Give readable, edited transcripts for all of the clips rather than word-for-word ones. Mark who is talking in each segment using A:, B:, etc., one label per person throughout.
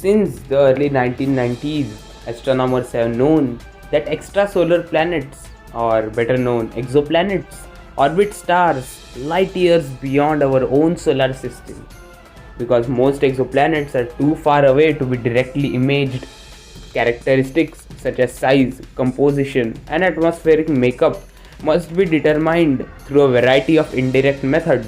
A: Since the early 1990s, astronomers have known that extrasolar planets, or better known exoplanets, orbit stars light years beyond our own solar system. Because most exoplanets are too far away to be directly imaged, characteristics such as size, composition, and atmospheric makeup must be determined through a variety of indirect methods.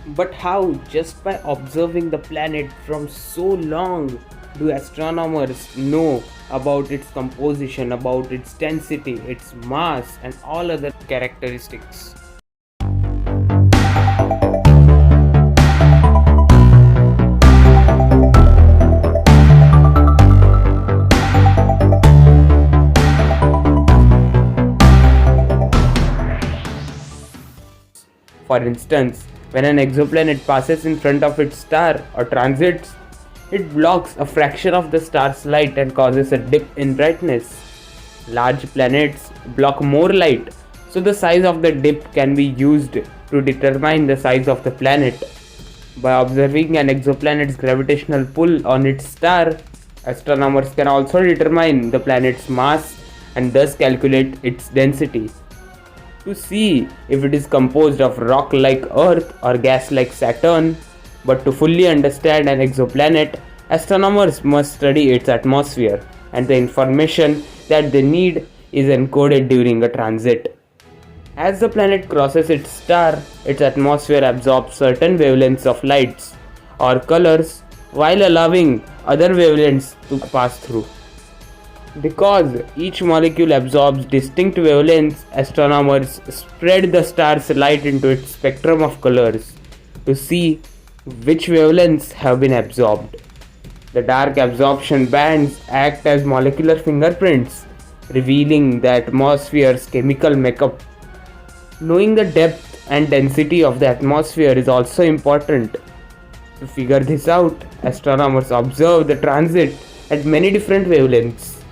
A: But how, just by observing the planet from so long, do astronomers know about its composition, about its density, its mass, and all other characteristics? For instance, when an exoplanet passes in front of its star or transits, it blocks a fraction of the star's light and causes a dip in brightness. Large planets block more light, so the size of the dip can be used to determine the size of the planet. By observing an exoplanet's gravitational pull on its star, astronomers can also determine the planet's mass and thus calculate its density. To see if it is composed of rock like Earth or gas like Saturn. But to fully understand an exoplanet, astronomers must study its atmosphere, and the information that they need is encoded during a transit. As the planet crosses its star, its atmosphere absorbs certain wavelengths of lights or colors while allowing other wavelengths to pass through. Because each molecule absorbs distinct wavelengths, astronomers spread the star's light into its spectrum of colors to see which wavelengths have been absorbed. The dark absorption bands act as molecular fingerprints, revealing the atmosphere's chemical makeup. Knowing the depth and density of the atmosphere is also important. To figure this out, astronomers observe the transit at many different wavelengths.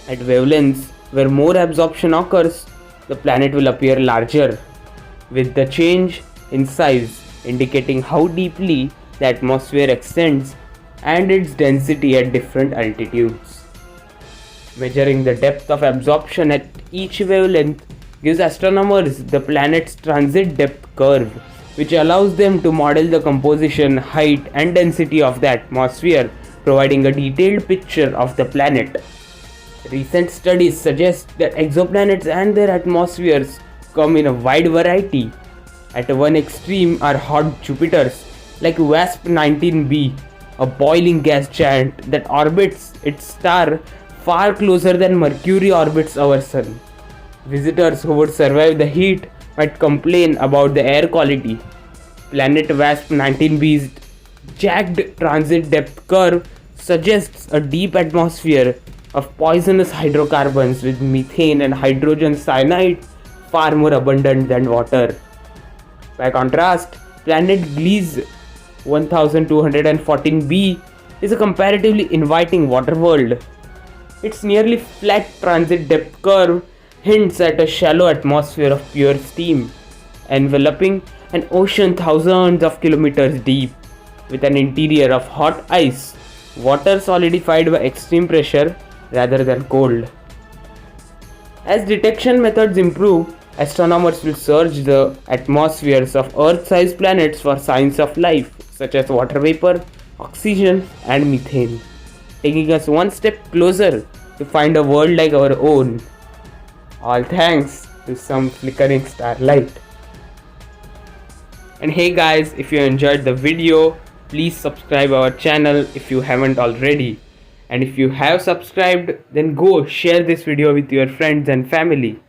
A: At wavelengths where more absorption occurs, the planet will appear larger, with the change in size indicating how deeply the atmosphere extends and its density at different altitudes. Measuring the depth of absorption at each wavelength gives astronomers the planet's transit depth curve, which allows them to model the composition, height, and density of the atmosphere, providing a detailed picture of the planet. Recent studies suggest that exoplanets and their atmospheres come in a wide variety. At one extreme are hot Jupiters like WASP-19b, a boiling gas giant that orbits its star far closer than Mercury orbits our Sun. Visitors who would survive the heat might complain about the air quality. Planet WASP-19b's jagged transit depth curve suggests a deep atmosphere of poisonous hydrocarbons, with methane and hydrogen cyanide far more abundant than water. By contrast, planet Gliese 1214b is a comparatively inviting water world. Its nearly flat transit depth curve hints at a shallow atmosphere of pure steam, enveloping an ocean thousands of kilometers deep, with an interior of hot ice, water solidified by extreme pressure rather than cold. As detection methods improve, astronomers will search the atmospheres of Earth-sized planets for signs of life, such as water vapor, oxygen, and methane, taking us one step closer to find a world like our own. All thanks to some flickering starlight. And hey guys, if you enjoyed the video, please subscribe our channel if you haven't already. And if you have subscribed, then go share this video with your friends and family.